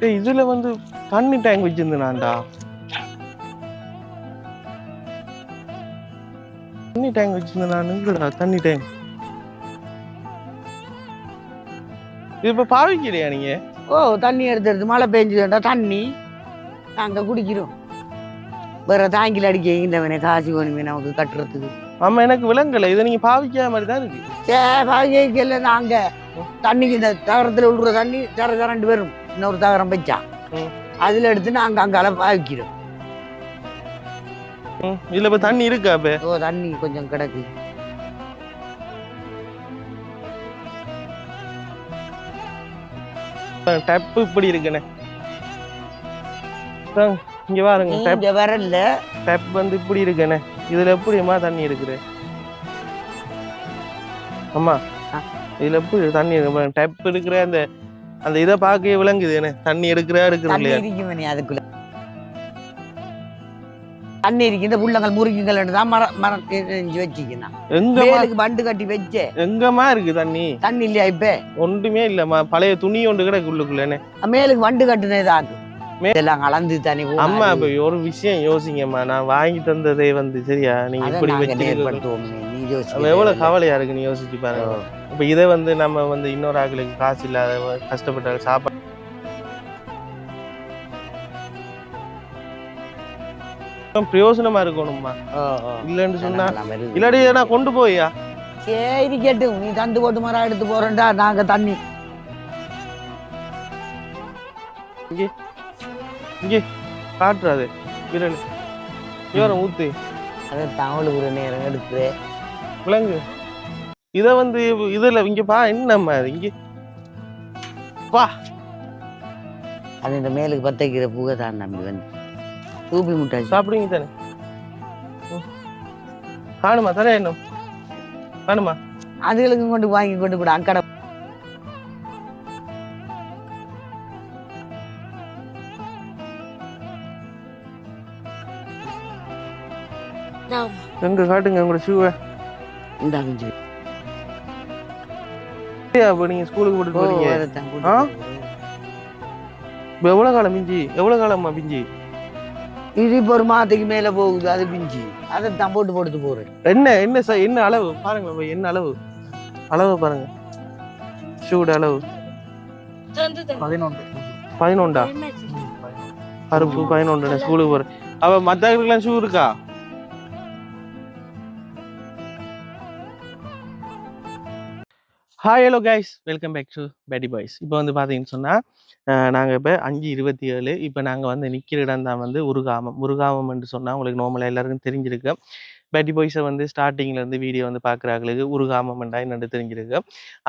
இதுல வந்து தண்ணி டேங்க் வச்சிருந்தான்டா. தண்ணி டேங்க் வச்சிருந்தா தண்ணி டேங்க். இது இப்ப பாவிக்கலையா நீங்க? ஓ, தண்ணி எடுத்து மழை பெஞ்சுட்டா தண்ணி நாங்க குடிக்கிறோம். வேற தாங்கில அடிக்க இந்தவனே காசு வேணுமே நமக்கு கட்டுறதுக்கு. ஆமா, எனக்கு விளங்கல. இதை நீங்க பாவிக்காத மாதிரி தான் இருக்கு. பாவிக்கல. நாங்க தண்ணிக்கு இந்த தகரத்துல விடுற தண்ணி தரண்டு வரும். இன்னொரு தகரம் வச்சா அதுல எடுத்து நாங்க அங்கால பாவிக்கிறோம். இதுல இப்ப தண்ணி இருக்கா? ஓ, தண்ணி கொஞ்சம் கிடக்கு. டேப் இப்படி இருக்குண்ணே. இங்க பாருங்க, டேப் வரல. டேப் வந்து இப்படி இருக்குண்ணே. இதுல எப்படிமா தண்ணி இருக்குது? ஆமா, இதுல எப்படி தண்ணி இருக்கு? டேப் இருக்கிற அந்த அந்த இதை பார்க்க விளங்குது. தண்ணி எடுக்கிறா இருக்குது இல்லையா? அதுக்குள்ள தண்ணி இருக்கு. இந்த புள்ளங்கள் முறுக்குங்கள் தான் மரம் வச்சுக்கணும். எங்க பண்டு கட்டி வச்சே எங்கம்மா இருக்கு தண்ணி? தண்ணி இல்லையா? இப்ப ஒன்றுமே இல்லம்மா. பழைய துணி ஒன்று கிடக்கு உள்ளுக்குள்ளே. மேலுக்கு வண்டு கட்டுனதாக்கு இதெல்லாம் கலந்து தண்ணி. அம்மா, இப்ப ஒரு விஷயம் யோசிங்கம்மா. நான் வாங்கி தந்ததே வந்து சரியா? நீங்க இப்படி எவ்வளவு கவலையா இருக்கு நீ யோசிச்சு பாருங்க. இப்ப இதை வந்து நம்ம வந்து இன்னொரு ஆக்களுக்கு காசு இல்லாத கஷ்டப்பட்ட சாப்பாடு பிரயோசனமா இருக்கணும்மா. இல்லன்னு சொன்னா இல்லாடி நான் கொண்டு போயா? சரி கேட்டு நீ தந்து போட்டு மரம் எடுத்து போறேன்டா. நாங்க தண்ணி இங்கே காட்டுறாது விரல் இவரை ஊத்து. அதை தமிழ் ஒரு நேரம் எடுத்து விலங்கு இதை வந்து இதுல இங்க பா. என்னம்மா இங்க பா. அது இந்த மேலுக்கு பத்தைக்கிற புகை தான் நம்பி வந்து தூப்பி முட்டாய் சாப்பிடுங்க தானே. காணுமா தரேன் என்ன காணுமா? அதுகளுக்கு கொண்டு வாங்கி கொண்டு போட அக்கடை. எங்க காட்டுங்க உங்களோட ஷூவை. இந்தாங்க. அப்ப நீங்க ஸ்கூலுக்கு போட்டு போறீங்க. எவ்வளவு காலம் பிஞ்சி? எவ்வளவு காலம்மா பிஞ்சி? இது இப்போ ஒரு மாதத்துக்கு மேல போகுது. அது பிஞ்சி அதை தான் போட்டு போட்டு போறேன். என்ன என்ன என்ன அளவு பாருங்க. என்ன அளவு? அளவு பாருங்க. ஷூட அளவு 11. பருப்பு 11. ஸ்கூலுக்கு போறேன். அவ மத்தவங்களுக்குலாம் ஷூ இருக்கா? Hi, hello guys, welcome back to பேடி பாய்ஸ். இப்போ வந்து பார்த்தீங்கன்னு சொன்னால் நாங்கள் இப்போ 5:27. இப்போ நாங்கள் வந்து நிற்கிற இடம் தான் வந்து உருகாமம் என்று சொன்னால் உங்களுக்கு நார்மலாக எல்லாருக்கும் தெரிஞ்சிருக்கு. பேடி பாய்ஸை வந்து ஸ்டார்டிங்லேருந்து வீடியோ வந்து பார்க்குறாங்களுக்கு உருகாமம்ண்டா என்னென்னு தெரிஞ்சிருக்கு.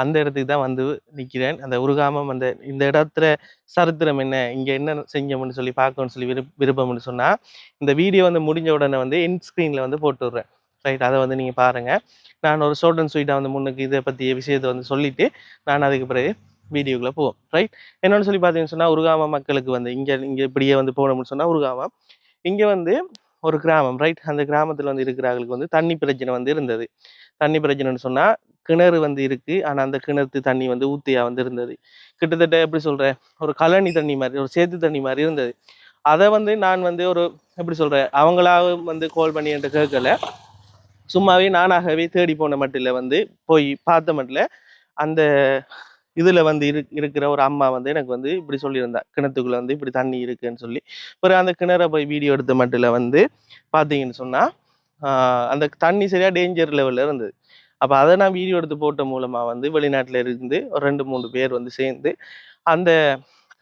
அந்த இடத்துக்கு தான் வந்து நிற்கிறேன். அந்த உருகாமம் அந்த இந்த இடத்துல சரித்திரம் என்ன, இங்கே என்ன செஞ்சோம்னு சொல்லி பார்க்கணும்னு சொல்லி விருப்பம்னு சொன்னால் இந்த வீடியோ வந்து முடிஞ்ச உடனே வந்து எண்ட் ஸ்க்ரீனில் வந்து போட்டு விட்றேன். ரைட், அதை வந்து நீங்கள் பாருங்கள். நான் ஒரு ஷார்ட் அண்ட் ஸ்வீட்டாக வந்து முன்னுக்கு இதை பற்றிய விஷயத்தை வந்து சொல்லிவிட்டு நான் அதுக்கு பிறகு வீடியோக்குள்ளே போவோம். ரைட், என்னென்னு சொல்லி பார்த்தீங்கன்னு சொன்னால் உருகாம மக்களுக்கு வந்து இங்கே இப்படியே வந்து போகணும்னு சொன்னால் உருகாமம் இங்கே வந்து ஒரு கிராமம். ரைட், அந்த கிராமத்தில் வந்து இருக்கிறவங்களுக்கு வந்து தண்ணி பிரச்சனை வந்து இருந்தது. தண்ணி பிரச்சனைன்னு சொன்னால் கிணறு வந்து இருக்குது. ஆனால் அந்த கிணத்து தண்ணி வந்து ஊத்தியாக வந்து இருந்தது. கிட்டத்தட்ட எப்படி சொல்கிறேன், ஒரு கழனி தண்ணி மாதிரி, ஒரு சேத்து தண்ணி மாதிரி இருந்தது. அதை வந்து நான் வந்து ஒரு எப்படி சொல்கிறேன், அவங்களாக வந்து கால் பண்ணி என்கிட்ட கேட்கல, சும்மாவே நானாகவே தேடி போன மட்டில் வந்து போய் பார்த்த மட்டில் அந்த இதில் வந்து இருக்கிற ஒரு அம்மா வந்து எனக்கு வந்து இப்படி சொல்லியிருந்தா, கிணத்துக்குள்ளே வந்து இப்படி தண்ணி இருக்குன்னு சொல்லி. பிறகு அந்த கிணறை போய் வீடியோ எடுத்த மட்டில் வந்து பார்த்தீங்கன்னு சொன்னால் அந்த தண்ணி சரியாக டேஞ்சர் லெவலில் இருந்தது. அப்போ அதை நான் வீடியோ எடுத்து போட்ட மூலமாக வந்து வெளிநாட்டில் இருந்து ஒரு 2-3 பேர் வந்து சேர்ந்து அந்த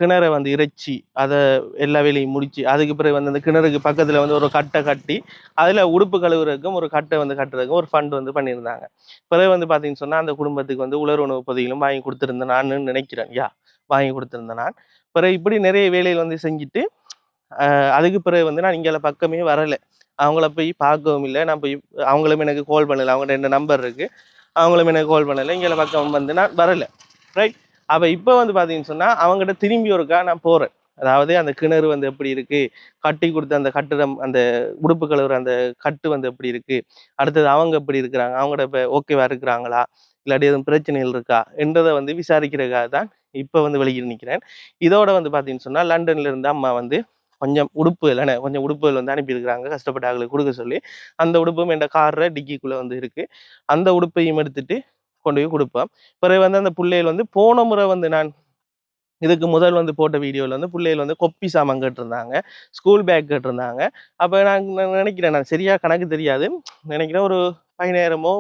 கிணறை வந்து இறைச்சி அதை எல்லா வேலையும் முடிச்சு அதுக்கு பிறகு வந்து அந்த கிணறுக்கு பக்கத்தில் வந்து ஒரு கட்டை கட்டி அதில் உடுப்பு கழுவுறதுக்கும் ஒரு கட்டை வந்து கட்டுறதுக்கும் ஒரு ஃபண்ட் வந்து பண்ணியிருந்தாங்க. பிறகு வந்து பார்த்தீங்கன்னு சொன்னால் அந்த குடும்பத்துக்கு வந்து உலர் உணவு பொதிகளும் வாங்கி கொடுத்துருந்தேன் நான் நினைக்கிறேன். வாங்கி கொடுத்துருந்தேன் நான். பிறகு இப்படி நிறைய வேலைகள் வந்து செஞ்சுட்டு அதுக்கு பிறகு வந்து நான் இங்கே பக்கமே வரலை. அவங்கள போய் பார்க்கவும் இல்லை. நான் போய் அவங்களும் எனக்கு கால் பண்ணலை. அவங்கள்ட்ட என்ன நம்பர் இருக்குது, அவங்களும் எனக்கு கால் பண்ணலை. இங்கே பக்கம் வந்து நான் வரலை. ரைட், அப்போ இப்போ வந்து பார்த்தீங்கன்னு சொன்னால் அவங்ககிட்ட திரும்பி ஒருக்கா நான் போகிறேன். அதாவது அந்த கிணறு வந்து எப்படி இருக்குது, கட்டி கொடுத்த அந்த கட்டிடம், அந்த உடுப்பு கழுவுற அந்த கட்டு வந்து எப்படி இருக்குது, அடுத்தது அவங்க எப்படி இருக்கிறாங்க, அவங்கள்ட்ட இப்போ ஓகேவா இருக்கிறாங்களா, இல்லாட்டி எதுவும் பிரச்சனைகள் இருக்கா என்றதை வந்து விசாரிக்கிறதுக்காக தான் இப்போ வந்து வெளியில் நிற்கிறேன். இதோட வந்து பார்த்தீங்கன்னு சொன்னால் லண்டன்ல இருந்து அம்மா வந்து கொஞ்சம் உடுப்புகள் வந்து அனுப்பியிருக்கிறாங்க கஷ்டப்பட்ட ஆளுகளுக்கு கொடுக்க சொல்லி. அந்த உடுப்பும் என் காரில் டிக்கிக்குள்ளே வந்து இருக்கு. அந்த உடுப்பையும் எடுத்துட்டு கொண்டு போய் கொடுப்பேன். பிறகு வந்து அந்த பிள்ளைகள் வந்து போன முறை வந்து நான் இதுக்கு முதல் வந்து போட்ட வீடியோவில் வந்து பிள்ளைகள் வந்து கொப்பி சாமான் கேட்டிருந்தாங்க, ஸ்கூல் பேக் கேட்டிருந்தாங்க. அப்போ நான் நினைக்கிறேன், நான் சரியா கணக்கு தெரியாது, நினைக்கிறேன் ஒரு 10,000மோ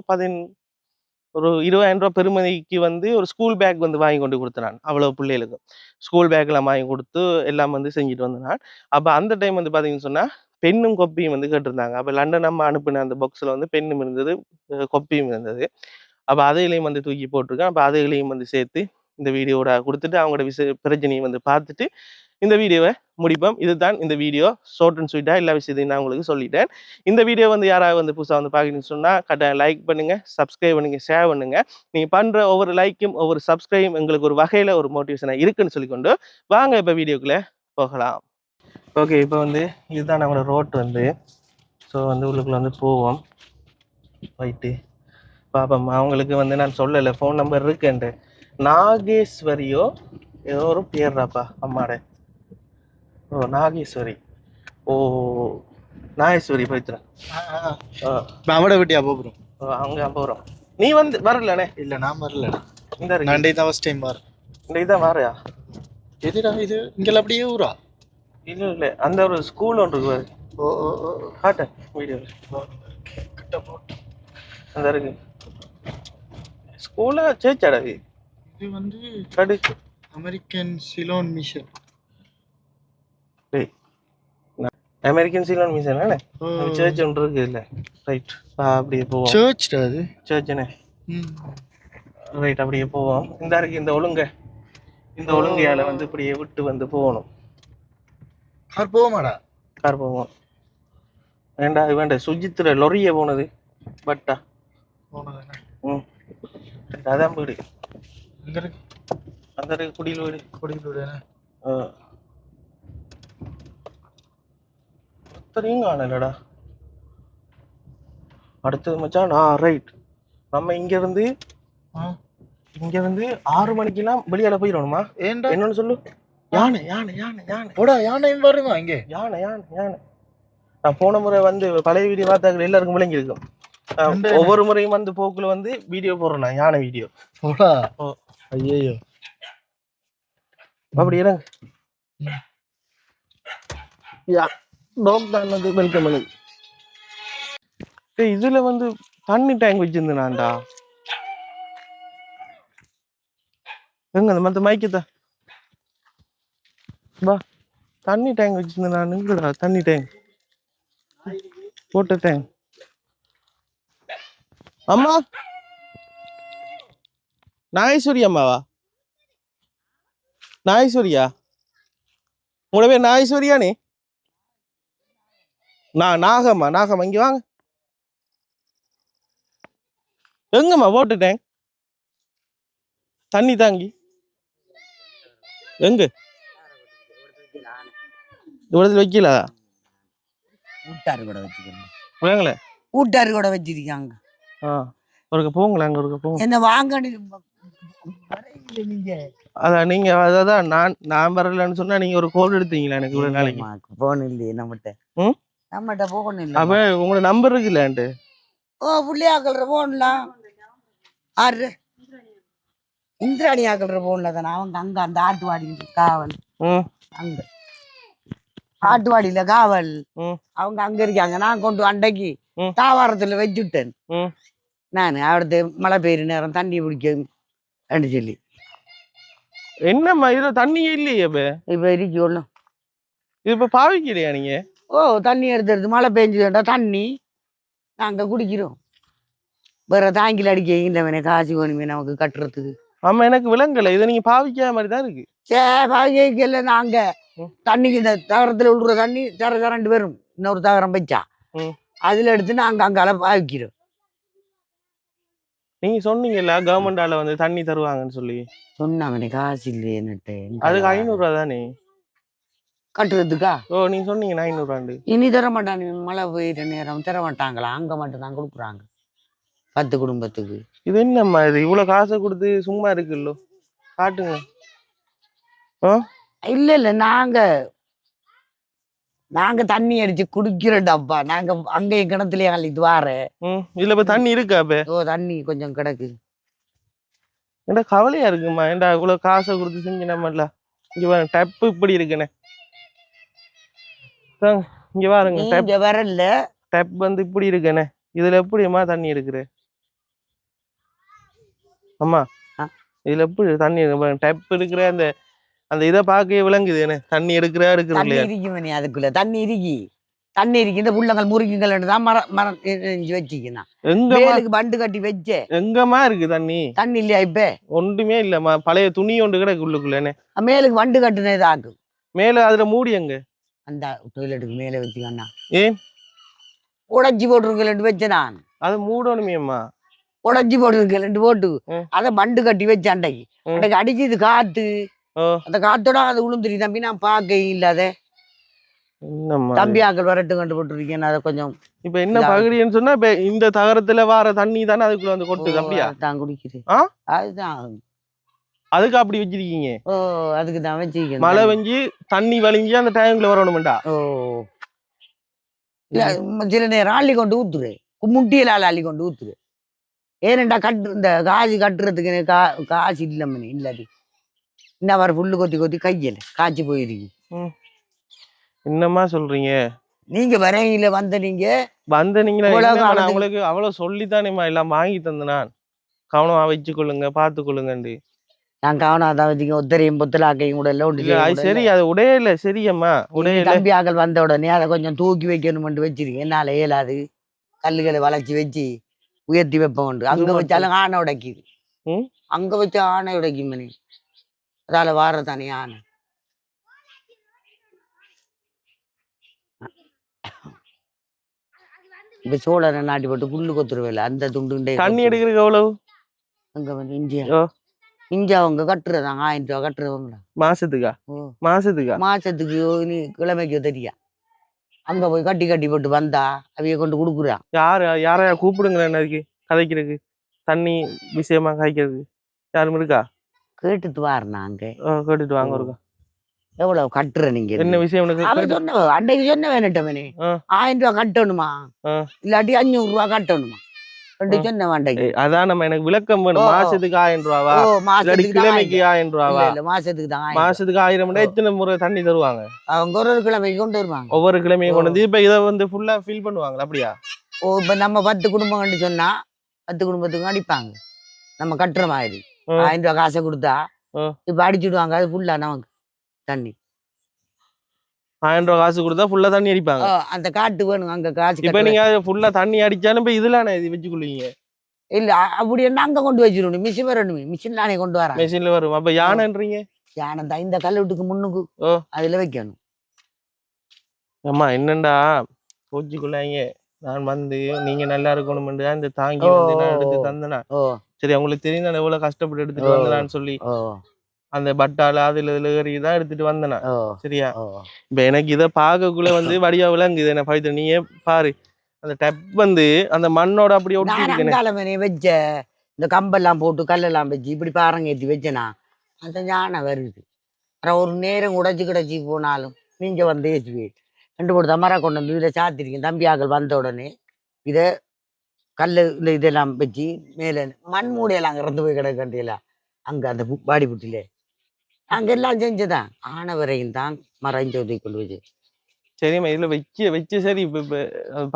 ஒரு 20,000 ரூபா பெருமதிக்கு வந்து ஒரு ஸ்கூல் பேக் வந்து வாங்கி கொண்டு கொடுத்தேன் நான். அவ்வளோ பிள்ளைகளுக்கு ஸ்கூல் பேக்லாம் வாங்கி கொடுத்து எல்லாம் வந்து செஞ்சுட்டு வந்தேன் நான். அப்போ அந்த டைம் வந்து பார்த்தீங்கன்னு சொன்னால் பென்னும் கொப்பியும் வந்து கேட்டிருந்தாங்க. அப்போ லண்டன் நம்ம அனுப்பின அந்த பாக்ஸில் வந்து பென்னும் இருந்தது, கொப்பியும் இருந்தது. அப்போ அதையிலையும் வந்து தூக்கி போட்டிருக்கேன். அப்போ அதைகளையும் வந்து சேர்த்து இந்த வீடியோட கொடுத்துட்டு அவங்களோட பிரச்சனையை வந்து பார்த்துட்டு இந்த வீடியோவை முடிப்போம். இதுதான் இந்த வீடியோ. ஷார்ட் அண்ட் ஸ்வீட்டாக எல்லா விஷயத்தையும் நான் உங்களுக்கு சொல்லிட்டேன். இந்த வீடியோ வந்து யாராவது வந்து புதுசாக வந்து பார்க்கணும்னு சொன்னால் கட்டாயம் லைக் பண்ணுங்கள், சப்ஸ்கிரைப் பண்ணுங்கள், ஷேர் பண்ணுங்கள். நீங்கள் பண்ணுற ஒவ்வொரு லைக்கும் ஒவ்வொரு சப்ஸ்கிரைபும் எங்களுக்கு ஒரு வகையில் ஒரு மோட்டிவேஷனாக இருக்குன்னு சொல்லிக்கொண்டு வாங்க இப்போ வீடியோக்குள்ளே போகலாம். ஓகே, இப்போ வந்து இதுதான் நம்மளோட ரோட் வந்து. ஸோ வந்து உள்ளுக்குள்ளே வந்து போவோம். போயிட்டு பாப்போம். அவங்களுக்கு வந்து நான் சொல்லலை ஃபோன் நம்பர் இருக்குன்ட்டு. நாகேஸ்வரியோ ஏதோ ஒரு பேர்றாப்பா அம்மாட. ஓ நாகேஸ்வரி. ஓ நாகேஸ்வரி போய்த்துறேன். அவட விட்டியா போகிறோம். அங்கே போகிறோம். நீ வந்து வரலண்ணே? இல்லை நான் வரல. இந்த நான் தான் ஃபர்ஸ்ட் டைம் வரேன். இந்த இதான் வரையா? எதுடா இது? இங்கெல்லாம் அப்படியே ஊரா? இல்லை இல்லை, அந்த ஒரு ஸ்கூல் ஒன்று இருக்கு. ஓ ஓ ஓ காட்டேன் வீடியோ கிட்ட போட்டு அந்த இருக்கு ஸ்கூலா சேர்ச்சாடா? இது வந்து கடு American Ceylon mission. American Ceylon mission தானே? சர்ச் ஒன்று இருக்கு இல்லை? ரைட், அப்படியே போவோம். சர்ச்டா அது? சர்ச்சுண்ணே. ரைட், அப்படியே போவோம். இந்த இருக்கு இந்த ஒழுங்கையால் வந்து இப்படியே விட்டு வந்து போகணும். கார் போவோமாடா? கார் போவோம். வேண்டா சுஜித்ர லொரிய போனது பட்டா போனதானே? அதான் வீடு. எங்க இருக்கு? அந்த இருக்கு குடியில் வீடு. குடியில் வீடு. ஒருத்தரையும் காணலடா. அடுத்தது மச்சான். ரைட், நம்ம இங்க இருந்து 6 மணிக்கெல்லாம் வெளியால போயிடணுமா? ஏன்டா? என்னன்னு சொல்லு. யானை போடா. யானையும் வருமா இங்கே? யானை. நான் போன முறை வந்து பழைய வீடியோ பார்த்தாங்க எல்லாருக்கும் விளங்கி இருக்கும். ஒவ்வொரு முறையும் வந்து போக்குல வந்து வீடியோ போடுறேன் நான், யானை வீடியோ. போடா. ஐயோ, அப்படி இறங்க. டாக் தான் வந்து வெல்கம் பண்ணு. இதுல வந்து தண்ணி டேங்க் வச்சிருந்தேன்டா. எங்க அந்த மத்த மைக்கத்தான் வா. தண்ணி டேங்க் வச்சிருந்தேன் நான். எங்கடா தண்ணி டேங்க்? போட்ட டேங்க். அம்மா நாகேஸ்வரி அம்மாவா? நாகேஸ்வரியா? உங்களோட பேர் நாகேஸ்வரியானே? நாகம்மா இங்க வாங்க. எங்கம்மா போட்டு டேங்க் தண்ணி தாங்கி எங்க இவ்வளவு வைக்கல? ஊட்டாரு கூட வச்சுக்கணும். வாங்களே, ஊட்டாரு கூட வச்சிருக்காங்க. ஒருக்க போங்களேன். அங்க ஒருக்க போங்க. என்ன வாங்க நீங்க? அதான் நீங்க அதான் நான் வரலன்னு சொன்னா நீங்க ஒரு கோல் எடுத்தீங்களா எனக்கு இவ்வளவு நாளைக்கு? போன் இல்லையே நம்மகிட்ட. போன் இல்லை. அப்ப உங்களோட நம்பர் இருக்குல்ல? புள்ளியாக்கல்ற போன்லாம் ஆறு இந்திராணி ஆக்கல்ற போன்ல தானே. அவங்க அங்க அந்த ஆட்டுவாடி காவல், அங்க ஆட்டுவாடியில காவல், அவங்க அங்க இருக்காங்க. நான் கொண்டு அண்டைக்கு தாவாரத்துல வச்சுட்டேன் நான். அடுத்து மழை பெய்யுற நேரம் தண்ணி பிடிக்க சொல்லி. என்னம்மா இதுல தண்ணியே இல்லையே? இப்ப இருக்கு ஒண்ணும். இது இப்ப பாவிக்கலையா நீங்க? தண்ணி எடுத்து மழை பெஞ்சுட்டா தண்ணி நாங்க குடிக்கிறோம். வேற தாங்கில அடிக்க இல்லவனே காசு வேணுமே நமக்கு கட்டுறதுக்கு. ஆமா, எனக்கு விளங்கல. இதை நீங்க பாவிக்காத மாதிரி தான் இருக்கு. பாவிக்கல. நாங்க தண்ணிக்கு இந்த தகரத்துல விழுற தண்ணி தரண்டு வரும். இன்னொரு தகரம் வச்சா அதுல எடுத்து நாங்க அங்கால பாவிக்கிறோம். நீங்க சொன்னீங்கல்ல கவர்மெண்டால வந்து தண்ணி தருவாங்கன்னு சொல்லி. சொன்னாங்கனே காசு இல்லையேன்னுட்டு. அதுக்கு 500 ரூபா தானே கட்டுறதுக்கா? நீங்க சொன்னீங்க 500 ரூபாண்டு. இனி தர மாட்டாங்க. மழை பெய்யுற நேரம் தர மாட்டாங்களா? அங்க மட்டும் தான் கொடுக்குறாங்க 10 குடும்பத்துக்கு. இது என்னம்மா இது? இவ்வளவு காசை கொடுத்து சும்மா இருக்குல்லோ? காட்டுங்க. ஆ? இல்ல நாங்க நாங்க தண்ணி அடிச்சு குடிக்கிறோம் டப்பா. நாங்க அங்கேயும் கிணத்துலயே அள்ளிட்டு வார. இதுல இப்ப தண்ணி இருக்கா அப்ப? ஓ தண்ணி கொஞ்சம் கிடக்கு. ஏன்டா கவலையா இருக்குமா? ஏன்டா இவ்வளவு காசை கொடுத்து செஞ்சு நம்மள இங்க பாருங்க டப்பு இப்படி இருக்குண்ணே. இங்க பாருங்க நீங்க வரல. டப் வந்து இப்படி இருக்குண்ணே. இதுல எப்படிம்மா தண்ணி எடுக்குற? அம்மா இதுல எப்படி தண்ணி டப் இருக்கிற அந்த அந்த இதை பார்க்கவே விளங்குது என்ன தண்ணி எடுக்கிற தண்ணி இல்லையா? இருக்கு மணி அதுக்குள்ள தண்ணி இருக்கு. தண்ணி இருக்கு. இந்த புள்ளங்கள் முறுக்குங்கள் தான் மரம் வச்சுக்கணும். மேலுக்கு பண்டு கட்டி வச்சேன். எங்கம்மா இருக்கு தண்ணி? தண்ணி இல்லையா இப்ப? ஒன்றுமே இல்லம்மா. பழைய துணி ஒன்று கிடக்கு உள்ளுக்குள்ளே. மேலுக்கு பண்டு கட்டுனது ஆகும். மேல அதுல மூடி எங்க? அந்த டொய்லெட்டுக்கு மேல வச்சுக்கண்ணா. ஏன் உடைச்சி போட்டுருக்கலன்ட்டு வச்சேன் நான். அது மூடணுமேம்மா. உடைச்சி போட்டுருக்கலன்ட்டு போட்டு அதை பண்டு கட்டி வச்சேன். அன்றைக்கு அன்றைக்கு அடிச்சது காத்து. அந்த காத்தோட அது உளுந்துரி தம்பி. நான் பார்க்க இல்லாத தம்பி ஆக்கள் வரட்டு கண்டு போட்டுருக்கேன். அதை கொஞ்சம் இப்ப என்ன பகுதின்னு சொன்னா இப்ப இந்த தகரத்துல வார தண்ணி தானே அதுக்குள்ள வந்து கொட்டுது. அப்படியா? தான் குடிக்குது. அதுதான் அதுக்கு அப்படி வச்சிருக்கீங்க? ஓ அதுக்கு தான் வச்சிருக்கேன். மழை பெஞ்சு தண்ணி வலிஞ்சு அந்த டைம்ல வரணும்டா. ஓ இல்ல சில நேரம் அள்ளி கொண்டு ஊத்துரு. முட்டியில அள்ளி கொண்டு ஊத்துரு. ஏனண்டா இந்த காசு கட்டுறதுக்கு காசு இல்லம்மனே. இல்லாட்டி இந்த மாதிரி புல்லு கொத்தி கொத்தி கையில காய்ச்சி போயிருக்கு. என்னம்மா சொல்றீங்க? நீங்க வரையில நீங்க உங்களுக்கு அவ்வளவு சொல்லித்தானேம்மா எல்லாம் வாங்கி தந்து நான் கவனமா வச்சு கொள்ளுங்க பார்த்து கொள்ளுங்கண்டு. நான் கவனம் அதான் வச்சுக்க. ஒத்தரையும் பொத்தலாக்கையும் கூட எல்லாம் சரி. அது உடையல சரியம்மா. உடைய தம்பி ஆக்கள் வந்த உடனே அதை கொஞ்சம் தூக்கி வைக்கணும்னு வச்சிருக்கேன். என்னால இயலாது. கல்லுகளை வளைச்சி வச்சு உயர்த்தி வைப்போம். அங்க வச்சாலும் ஆனை உடைக்குது. அங்க வச்சா ஆனை உடைக்கும் மணி. அதால வார தானே ஆனை. இப்ப சோழரை நாட்டி போட்டு புல்லு கொத்துருவேல அந்த துண்டு தண்ணி எடுக்கிறதுக்கு எவ்வளவு? அங்க வந்து இந்தியா அவங்க கட்டுறதாங்க 1000 ரூபா கட்டுறவங்களா மாசத்துக்கா? மாசத்துக்கு நீ கிழமைக்கு தெரியா. அங்க போய் கட்டி கட்டி போட்டு வந்தா அவைய கொண்டு கொடுக்குறான். யாரையா கூப்பிடுங்களேன் என்னதுக்கு கதைக்கிறதுக்கு தண்ணி விஷயமா காய்க்கிறதுக்கு யாரும் இருக்கா? கேட்டுட்டு வாருனாங்க. கேட்டுட்டு வாங்க இருக்கா. எவ்வளவு கட்டுற நீங்க? என்ன விஷயம்? அன்றைக்கு சொன்ன வேணட்டவனே 1000 ரூபா கட்டணுமா இல்லாட்டி 500 ரூபா கட்டணுமா சொன்ன வேண்டைக்கு. அதான் நம்ம எனக்கு விளக்கம் வேணும். மாசத்துக்கு 1000 ரூபாவா கிழமைக்கு 1000 ரூபாவா? மாசத்துக்கு தான். மாசத்துக்கு 1000 எத்தனை முறை தண்ணி தருவாங்க? அவங்க ஒரு கிழமைக்கு கொண்டு வருவாங்க. ஒவ்வொரு கிழமையும் கொண்டு வந்து இப்ப இதை வந்து ஃபுல்லா ஃபில் பண்ணுவாங்க. அப்படியா? இப்ப நம்ம 10 குடும்பம் கண்டு சொன்னா 10 குடும்பத்துக்கு அடிப்பாங்க. நம்ம கட்டுற மாதிரி 1000 ரூபா காசை கொடுத்தா இப்ப அடிச்சுடுவாங்க. அது ஃபுல்லா நமக்கு தண்ணி 1000 ரூபா காசு கொடுத்தா ஃபுல்லா தண்ணி அடிப்பாங்க. அந்த காட்டு வேணும் அங்க காசு. இப்ப நீங்க ஃபுல்லா தண்ணி அடிச்சாலும் இப்ப இதுல இது வச்சுக்கொள்வீங்க இல்ல? அப்படி என்ன அங்க கொண்டு வச்சிடணும். மிஷின் வரணும். மிஷின் நானே கொண்டு வரேன். மிஷின்ல வரும். அப்ப யானைன்றீங்க? யானை தான் இந்த கல்வெட்டுக்கு முன்னுக்கு அதுல வைக்கணும். அம்மா என்னண்டா கோச்சிக்குள்ளாங்க. நான் வந்து நீங்க நல்லா இருக்கணும் இந்த தாங்கி வந்து நான் எடுத்து தந்தனா. சரி அவங்களுக்கு தெரியும் எவ்வளவு கஷ்டப்பட்டு எடுத்துட்டு வந்தனான்னு சொல்லி அந்த பட்டால அதுல இதுல ஏறிதான் எடுத்துட்டு வந்தனா. சரியா? இப்ப எனக்கு இதை பார்க்கக்குள்ள வந்து வடிவா விளங்குது. என்ன பைத்த நீயே பாரு. அந்த டப் வந்து அந்த மண்ணோட அப்படி ஒட்டி வச்ச இந்த கம்பெல்லாம் போட்டு கல்லெல்லாம் வச்சு இப்படி பாருங்க ஏற்றி வச்சனா அந்த ஞானம் வருது. ஒரு நேரம் உடைச்சு கிடச்சி போனாலும் நீங்க வந்து ஏற்றி 2 3 தமரா கொண்டு வந்து இதை சாத்திருக்கேன். தம்பியாக்கள் வந்த உடனே இதை கல்லு இந்த இதெல்லாம் வச்சு மேல மண் மூடையெல்லாம் இறந்து போய் கிடக்கண்டியெல்லாம் அங்க அந்த பாடி புட்டிலே அங்க எல்லாம் செஞ்சுதான் ஆன வரையும் தான் மறைஞ்ச உதவி கொண்டு வச்சு. சரிம்மா இதுல வச்சு சரி. இப்ப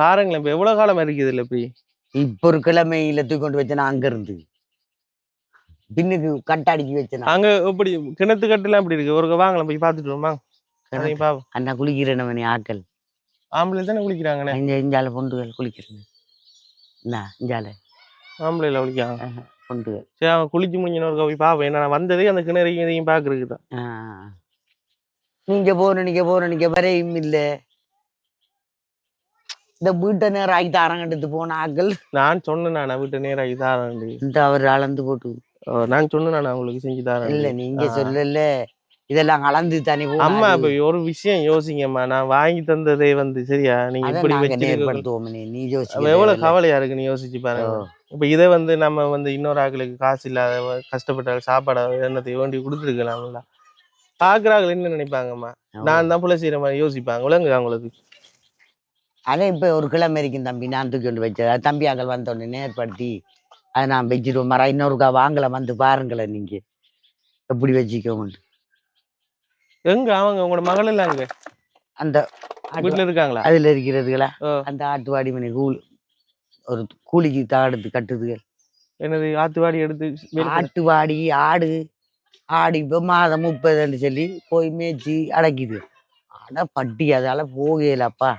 பாருங்களேன் இப்ப எவ்வளவு காலம் இருக்குது இல்ல? இப்ப ஒரு கிழமையில தூக்கி கொண்டு வச்சேன்னா அங்க இருந்து பின்னுக்கு கட்டாடிக்கு வச்சேன். அங்க எப்படி கிணத்து கட்டுலாம் எப்படி இருக்கு? ஒரு வாங்கலாம் போய் பாத்துட்டு வாங்க. அண்ணா குளிக்கிறேன் ஆக்கள் ஆம்பளை தானே குளிக்கிறாங்கண்ணே. இஞ்சால பொண்டுகள் குளிக்கிறேன். என்ன இஞ்சால ஆம்பளைல குளிக்காங்க பொண்டுகள். சரி அவன் குளிச்சு முடிஞ்சு ஒரு போய் பாப்பேன். ஏன்னா வந்ததே அந்த கிணறையும் இதையும் பாக்குறதுக்குதான். நீங்க போன வரையும் இல்ல. இந்த வீட்டை நேரம் ஆகி தாரங்கட்டு போன ஆக்கள் நான் சொன்னேன். வீட்டை நேரம் ஆகி தாரண்டு இந்த அவர் அளந்து போட்டு நான் சொன்னேன். அவங்களுக்கு செஞ்சு தரேன். இல்ல நீங்க சொல்லல இதெல்லாம் அளந்து தானே. அம்மா இப்ப ஒரு விஷயம் யோசிங்கம்மா. நான் வாங்கி தந்ததே வந்து சரியா நீங்க இப்படி நீ எவ்வளவு கவலையா இருக்குன்னு யோசிச்சு பாருங்க. இப்ப இதை வந்து நம்ம வந்து இன்னொரு ஆக்களுக்கு காசு இல்லாத கஷ்டப்பட்ட சாப்பாடு என்னத்தை வேண்டி கொடுத்துருக்கலாம்ல. பாக்குறாங்க என்ன நினைப்பாங்கம்மா நான் தான் புள்ள செய்யற மாதிரி யோசிப்பாங்க விளங்குதா உங்களுக்கு அதே இப்போ ஒரு கிழமை இருக்கும் தம்பி நான் தூக்கி கொண்டு வச்சது தம்பியாக்கள் வந்தோடனே நேர்படுத்தி அதை நான் வச்சிருவோம் மரம் இன்னொருக்கா வாங்கலை வந்து பாருங்களேன் நீங்க எப்படி வச்சுக்கோங்க எங்க அவங்க உங்களோட மகள் எல்லாம் அங்க அந்த வீட்டுல இருக்காங்களா அதுல இருக்கிறதுகளா ஓ. அந்த ஆட்டுவாடி மணி ஒரு கூலிக்கு தாடுத்து கட்டுதுகள் என்னது ஆத்துவாடி எடுத்து ஆட்டுவாடி ஆடு ஆடு இப்போ மாதம் 30 சொல்லி போய் மேய்ச்சி அடைக்குது ஆனா பட்டி அதால போகலப்பா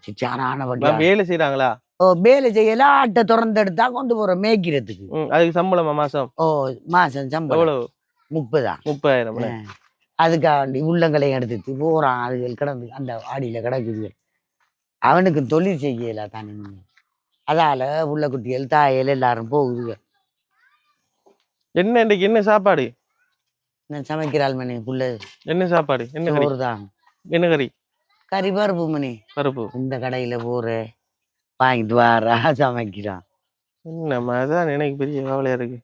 சிச்சான பட்டி வேலை செய்யறாங்களா ஓ வேலை செய்யல ஆட்டை திறந்து எடுத்தா கொண்டு போறோம் மேய்க்கிறதுக்கு அதுக்கு சம்பளமா மாசம் ஓ மாசம் சம்பளம் எவ்வளவு 30,000 அதுக்காண்டி உள்ளங்களையும் எடுத்துட்டு போறான் அதுகள் கிடந்து அந்த ஆடியில கிடக்குது அவனுக்கு தொழில் செய்யல தானே அதால உள்ள குட்டிகள் தாயல் எல்லாரும் போகுது என்ன இன்னைக்கு என்ன சாப்பாடு நான் சமைக்கிறாள் மணி புள்ள என்ன சாப்பாடு என்ன கறி தான் என்ன கறி கறி பருப்பு மணி பருப்பு இந்த கடையில போற வாங்கிட்டு வாரா சமைக்கிறான் என்னம்மா அதான் எனக்கு பெரிய கவலையா இருக்கு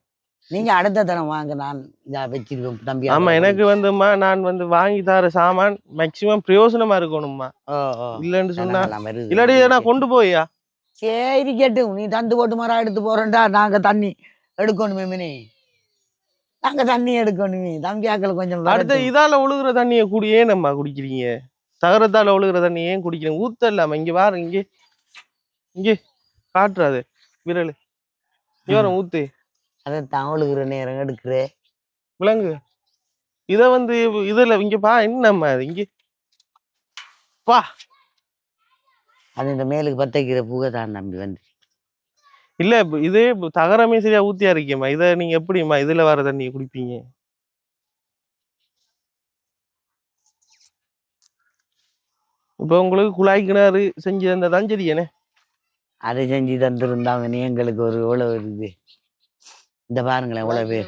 நீங்க அடுத்த தரம் வாங்க நான் வச்சிருக்கேன் தம்பி ஆமா எனக்கு வந்துமா நான் வந்து வாங்கி தர சாமான் மேக்சிமம் பிரயோசனமா இருக்கணும்மா இல்லன்னு சொன்னா இல்லாடி நான் கொண்டு போயா சரி கேட்டும் நீ தந்து போட்டு மரம் எடுத்து போறேன்டா நாங்க தண்ணி எடுக்கணுமே மினி நாங்க தண்ணி எடுக்கணுமே தம்பியாக்கள் கொஞ்சம் அடுத்த இதால ஒழுகுற தண்ணியை கூடி ஏன் நம்ம குடிக்கிறீங்க தகரத்தால ஒழுகுற தண்ணி ஏன் குடிக்கிறீங்க ஊத்த இல்லாம இங்க பாரு இங்கே காட்டுறாது விரல் இவரம் ஊத்து அதைத்தான் ஒழுகுற நேரம் எடுக்கிற விலங்கு இத வந்து இதுல இங்க பா என்னம்மா அது இங்க பா அது இந்த மேலுக்கு பத்தைக்கிற பூவை தான் நம்பி வந்து இல்ல இதே தகரமே சரியா ஊத்தியா இருக்கேம்மா இத நீங்க எப்படிம்மா இதுல வர தண்ணியை குடிப்பீங்க இப்ப உங்களுக்கு குழாய் கிணறு செஞ்சு தந்ததான் சரியனே அதை செஞ்சு தந்துருந்தாங்க எங்களுக்கு ஒரு எவ்வளவு இருக்குது இந்த பாருங்களேன் எவ்வளவு பேர்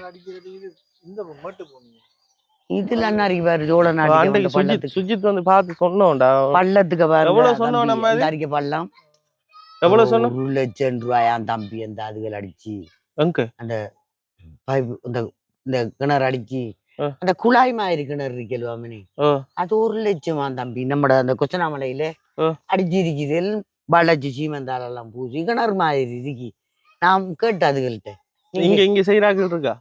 இதுல அண்ணாரிக்கு பாரு ஜோள நாட்டு சுஜித் வந்து பார்த்து சொன்னோம்டா பள்ளத்துக்கு பாரு எவ்வளவு சொன்னோம் நம்ம அறிக்கை பள்ளம் எவ்வளவு சொன்ன 1,00,000 ரூபாயாம் தம்பி அந்த அதுகள் அடிச்சு அந்த பைப் இந்த கிணறு அடிச்சு அந்த குழாய் மாதிரி கிணறு இருக்கல்வாமணி அது 1,00,000 தம்பி நம்மட அந்த கொச்சனாமலையில அடிச்சு இருக்குது வளர்ச்சி சீமந்தாலெல்லாம் பூசி கிணறு மாதிரி இருக்கு நான் கேட்டு அதுகள்கிட்ட இங்க செய்யறாங்க இருக்கா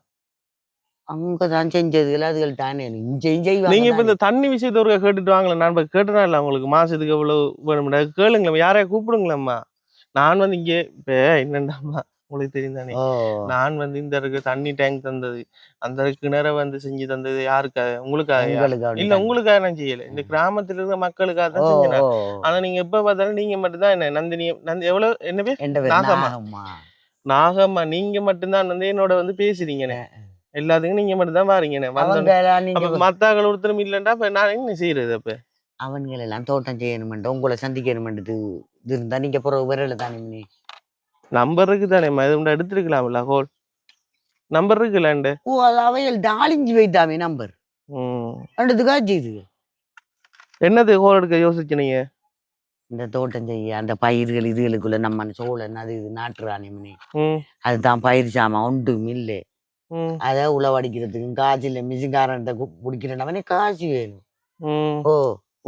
அங்கதான் செஞ்சதுல அதுகள் தானே நீங்க இப்ப இந்த தண்ணி விஷயத்த ஒரு கேட்டுட்டு வாங்கல நான் கேட்டுனா இல்ல உங்களுக்கு மாசத்துக்கு எவ்வளவு வேணும்டா கேளுங்களேன் யாரையா கூப்பிடுங்களேம்மா நான் வந்து இங்க இப்ப என்னண்டாமா உங்களுக்கு தெரியும் தானே நான் வந்து இந்த இருக்கு தண்ணி டேங்க் தந்தது அந்த கிணற வந்து செஞ்சு தந்தது யாருக்காக உங்களுக்காக இல்ல உங்களுக்காக நான் செய்யல இந்த கிராமத்துல இருக்க மக்களுக்காக தான் செஞ்சேன் ஆனா நீங்க எப்ப பார்த்தாலும் நீங்க மட்டும்தான் என்ன நந்தினி எவ்வளவு என்ன பேர் நாகம்மா நீங்க மட்டும்தான் வந்து என்னோட வந்து பேசுறீங்கண்ணே எல்லாத்துக்கும் நீங்க மட்டும்தான் பாருங்கண்ணே மத்தாக்கள் ஒருத்தரும் இல்லைண்டா இப்ப நான் என்ன செய்யறது அப்ப அவன்கள் எல்லாம் தோட்டம் செய்யணுமெண்டு உங்களை சந்திக்கணுமெண்டு இது இருந்தா நீங்க போற விரல தானே நம்பர் இருக்கு தானே இது எடுத்துருக்கலாம்ல ஹோல் நம்பர் இருக்குல்ல ஓ அது அவைகள்ட்ட ஆளிஞ்சு போயிட்டாமே நம்பர் ரெண்டுத்துக்காச்சு இது என்னது ஹோல் எடுக்க யோசிச்சீங்க இந்த தோட்டம் செய்ய அந்த பயிர்கள் இதுகளுக்குள்ள நம்ம சோழன் அது இது நாட்டுறானே அதுதான் பயிர் சாமான் ஒன்றும் இல்லை அத உழவடிக்கிறதுக்கும் காசு இல்லை மிஷின்காரன் பிடிக்கிறவனே காசு வேணும் ஓ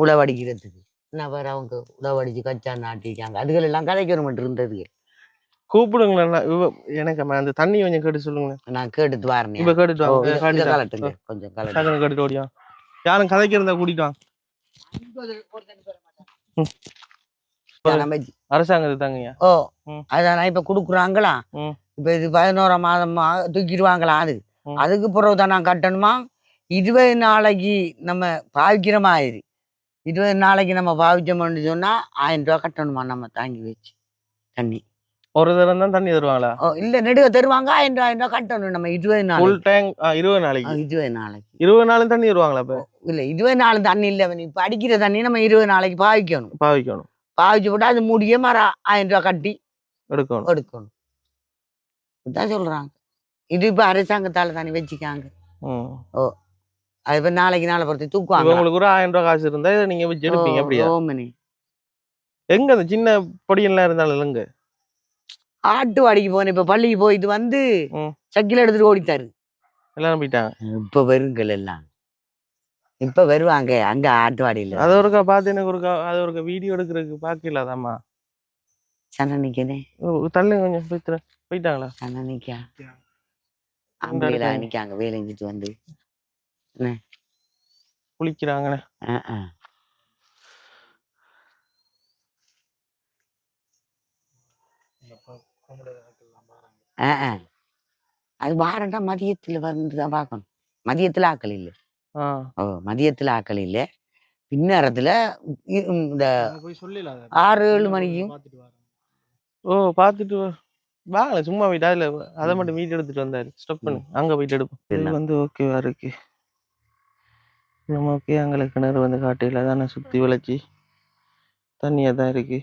உழவடிக்கிறதுக்கு என்ன வேற அவங்க உழவடிச்சு கச்சா நாட்டிருக்காங்க அதுகள் எல்லாம் கதைக்கணும் இருந்தது கூப்பிடுங்களேன் எனக்கு அந்த தண்ணி கொஞ்சம் கேட்டு சொல்லுங்க நான் கேட்டுட்டு வரேன் இப்ப கேட்டுட்டு கலட்டுங்க கொஞ்சம் கேட்டுட்டு ஓடியா யாரும் கதைக்கு இருந்தா கூட்டிட்டு வாங்க அரசாங்கத்தை தாங்கய்யா ஓ அதான் இப்ப குடுக்குறாங்களா இப்ப இது 11ஆம் மாதமா தூக்கிடுவாங்களா அதுக்கு பிறகுதான் நான் கட்டணுமா 20 நாளைக்கு நம்ம பாவிக்கிற மாதிரி 20 நாளைக்கு நம்ம பாவிச்சோம்னு சொன்னா 1000 ரூபாய் கட்டணுமா நம்ம தாங்கி வச்சு தண்ணி ஒரு தரம் தான் தண்ணி தருவாங்களா இல்ல நெடுக தருவாங்க 1000 ரூபாய் கட்டணும் நம்ம 20 நாள் ஃபுல் டேங்க் 20 நாளைக்கு 20 நாள் தண்ணி தருவாங்களா இப்ப இல்ல 20 நாள் தண்ணி இல்ல இப்ப அடிக்கிற தண்ணி நம்ம 20 நாளைக்கு பாவிக்கணும் பாவிச்சு போட்டா அது முடிய மரம் 1000 ரூபாய் கட்டி எடுக்கணும் இதான் சொல்றாங்க இது இப்ப அரசாங்கத்தால தானே வச்சுக்காங்க ஓ அது இப்ப நாளைக்கு நாளை பொறுத்து தூக்குவாங்க உங்களுக்கு ஒரு 1000 ரூபாய் காசு இருந்தா இதை நீங்க வச்சு எடுப்பீங்க அப்படியா எங்க அந்த சின்ன பொடியெல்லாம் இருந்தாலும் இல்லைங்க ஆட்டு வாடிக்கு போனேன் இப்ப பள்ளிக்கு போயிட்டு வந்து சக்கில எடுத்துட்டு ஓடித்தாரு எல்லாரும் போயிட்டாங்க இப்ப வருங்கள் எல்லாம் இப்ப வருவாங்க அங்க ஆட்டுவாடியில அது ஒருக்கா பார்த்து எனக்கு ஒருக்கா அது ஒருக்கா வீடியோ எடுக்கிறதுக்கு பார்க்கல அதாம்மா. சனனிக்கனே தள்ளு கொஞ்சம் போயிட்டாங்களா சனனிக்கா இந்த ஆம்பளைல இருக்காங்க அன்னைக்கு அங்க வேலை செஞ்சுட்டு வந்து என்ன குளிக்கிறாங்கண்ணே. அது வாரண்டா மதியத்துல வந்துதான் பார்க்கணும். மதியத்துல ஆக்கள் இல்லை. ஆ மதியத்துல ஆக்கள் இல்லை. பின்னரத்துல இந்த போய் சொல்லலாம் 6-7 மணிக்கும் ஓ பார்த்துட்டு வாங்கல சும்மா போயிட்டு அதில் அதை மட்டும் மீட் எடுத்துட்டு வந்தாரு. ஸ்டாப் பண்ணு அங்கே போயிட்டு எடுப்போம். இது வந்து ஓகேவா இருக்கு. நம்ம ஓகே அங்கே கிணறு வந்து காட்டில தானே சுற்றி விளைச்சி தண்ணியாக தான் இருக்கு.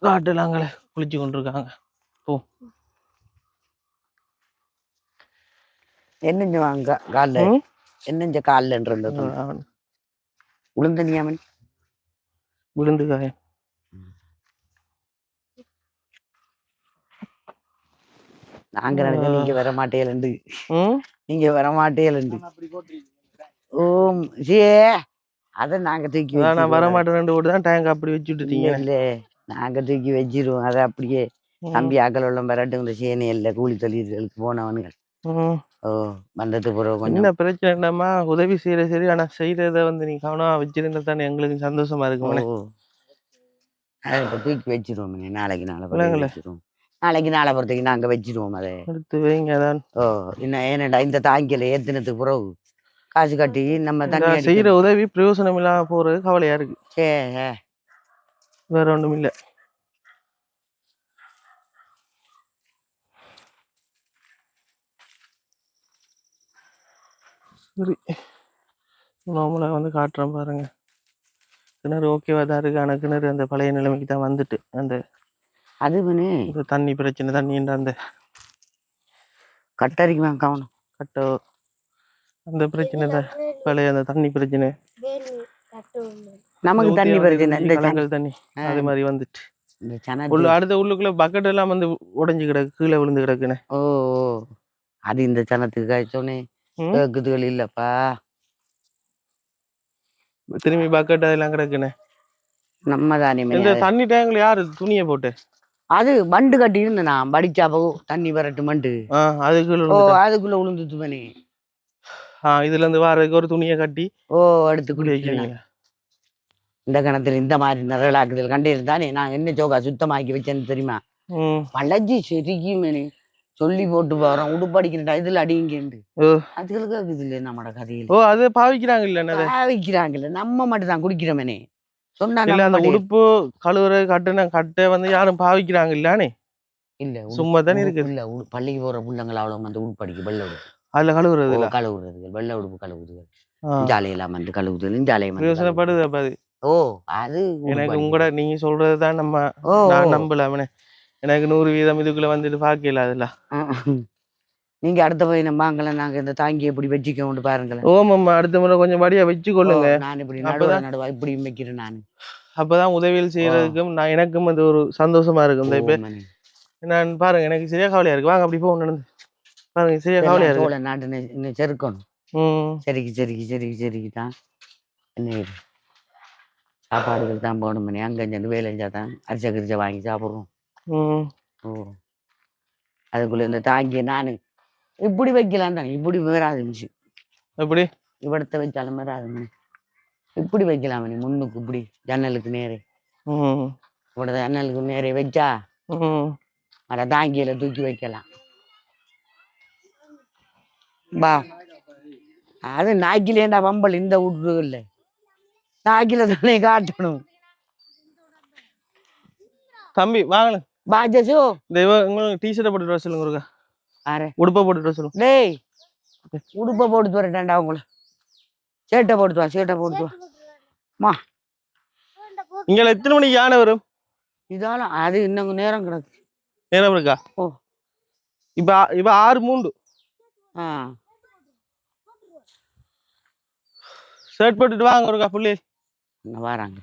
காட்டில் அங்கே குளிச்சு கொண்டிருக்காங்க. ஓ என்னஞ்ச வாங்க காலில் என்னஞ்ச காலில்ன்றது உளுந்தனியாமன் விழுந்துக்காய நாங்க நினைக்க நீங்க வர மாட்டேலண்டு நீங்க வர மாட்டேலண்டு. ஓம் சே அத நாங்க தூக்கி நான் வர மாட்டேன் கூட தான் டேங்க் அப்படி வச்சுட்டுட்டீங்க. இல்ல நாங்க தூக்கி வச்சிருவோம். அதை அப்படியே தம்பி ஆக்கள் உள்ள வரட்டும். இந்த சேனை இல்ல கூலி தொழில்களுக்கு போனவனுங்க. ஓ வந்தது பிறகு கொஞ்சம் என்ன பிரச்சனைமா உதவி செய்யற சரி. ஆனா செய்யறத வந்து நீ கவனமா வச்சிருந்தா தானே எங்களுக்கு சந்தோஷமா இருக்குமே. அதை இப்ப தூக்கி வச்சிருவோம். நாளைக்கு நாளை வச்சிருவோம். நாளைக்கு நாளை பொறுத்தைக்கு நாங்க வச்சிருவோம். அதை எடுத்து வைங்க அதான். இன்னும் ஏனடா இந்த தாங்கில ஏத்தினதுக்கு பிறகு காசு கட்டி நம்ம தண்ணி செய்யற உதவி பிரயோசனம் இல்லாம போறது கவலையா இருக்கு. வேற ஒண்ணும் இல்ல. சரி நார்மலா வந்து காட்டுறேன் பாருங்க. கிணறு ஓகேவா தான் இருக்கு. ஆனா கிணறு அந்த பழைய நிலைமைக்கு தான் வந்துட்டு. அந்த அது தண்ணி பிரச்சனை தண்ணின்ற அந்த கட்டரிக்குமா கவனம் கட்டோ அந்த பிரச்சனை தான். பழைய அந்த தண்ணி பிரச்சனை நமக்கு தண்ணி பிரச்சனை இந்த கலங்கல் தண்ணி அது மாதிரி வந்துட்டு உள்ள அடுத்த உள்ளுக்குள்ள பக்கெட் எல்லாம் வந்து உடைஞ்சு கிடக்கு. கீழே விழுந்து கிடக்குன்னு. ஓ அது இந்த சனத்துக்கு காய்ச்சோன்னே கேக்குதுகள் இல்லப்பா. திரும்பி பக்கெட் அதெல்லாம் கிடக்குன்னு நம்ம தானே இந்த தண்ணி டேங்க்ல யாரு துணியை போட்டு அது மண்டு கட்டி இருந்தேன் நான் படிச்சாப்போ தண்ணி வரட்டு மண்டு அதுக்குள்ள உளுந்துட்டு மணி. இதுல இருந்து வாரதுக்கு ஒரு துணியை கட்டி எடுத்து குடிக்கிறீங்க. இந்த கணத்துல இந்த மாதிரி நிரலாக்குதல் கண்டிருந்தானே நான் என்ன சோகா சுத்தமாக்கி வச்சேன்னு தெரியுமா. பழஜி செருக்கிமேனே சொல்லி போட்டு போறோம் உடுப்படிக்கிறா இதுல அடிங்கண்டு அதுகளுக்கு இருக்குது இல்லையே நம்மட கதையில. அது பாவிக்கிறாங்க பாவிக்கிறாங்கல்ல நம்ம மட்டும் தான் குடிக்கிறோமேனே சொன்னா அந்த உடுப்பு கழுவுற கட்டை வந்து யாரும் பாவிக்கிறாங்க இல்லானே. இல்ல சும்மா தானே இருக்கு. இல்ல பள்ளிக்கு போற பிள்ளைங்கள அவ்வளவு வந்து உடுப்படிக்கு வெள்ளை உடுப்பு அதுல கழுவுறது வெள்ளை உடுப்பு கழுவுதுகள் ஜாலையெல்லாம் வந்து கழுவுதல் பிரயோசனப்படுது. அப்ப அது அது எனக்கு உங்களோட நீங்க சொல்றதுதான் நம்ம நான் நம்பல அவனே. எனக்கு 100% இதுக்குள்ள வந்துட்டு பாக்கல அதெல்லாம். நீங்க அடுத்த போய் நம்பாங்கள நாங்க இந்த தாங்கி எப்படி வச்சுக்கோண்டு பாருங்களேன். ஓமாம்மா அடுத்த முறை கொஞ்சம் படியா வச்சுக்கொள்ளுங்க. நான் இப்படி நடுவா இப்படி வைக்கிறேன் நான். அப்பதான் உதவியில் செய்யறதுக்கும் நான் எனக்கும் அது ஒரு சந்தோஷமா இருக்கும். இப்ப நான் பாருங்க எனக்கு சரியா கவலையா இருக்கு. வாங்க அப்படி போக நடந்து பாருங்க சரியா கவலையா இருக்கு. நாட்டு செருக்கணும். சரிக்குதான் என்ன சாப்பாடுகள் தான் போகணும். மணி அங்க வேலை செஞ்சாதான் அரிசா கிரிச்சா வாங்கி சாப்பிடுறோம். அதுக்குள்ள இந்த தாங்கிய நானு இப்படி வைக்கலாம் தான். இப்படி வராது மிஷின் எப்படி இவ்வளத்த வச்சாலும் வராது. இப்படி வைக்கலாம் மணி முன்னுக்கு இப்படி ஜன்னலுக்கு நேரே இவ்வளவு ஜன்னலுக்கு நேரே வச்சா அதை தாங்கியில தூக்கி வைக்கலாம். பா அது நாக்கிலேண்டா வம்பல் இந்த விட்டு இல்லை நாக்கில தானே காட்டணும். தம்பி வாங்கல பாஜோ இந்த டீஷர்ட்டை போட்டு வர சொல்லுங்க. உடுப்பை போட்டு வர சொல்லுங்க. டேய் உடுப்பை போட்டு வரட்டாண்டா உங்களை சேட்டை போட்டுவா மா. இங்க எத்தனை மணிக்கு யானை வரும்? இதாலும் அது இன்னும் நேரம் கிடக்கு. நேரம் இருக்கா? இப்ப 6:03 ஷர்ட் போட்டுட்டு வாங்க ஒருக்கா புள்ளி வராங்க.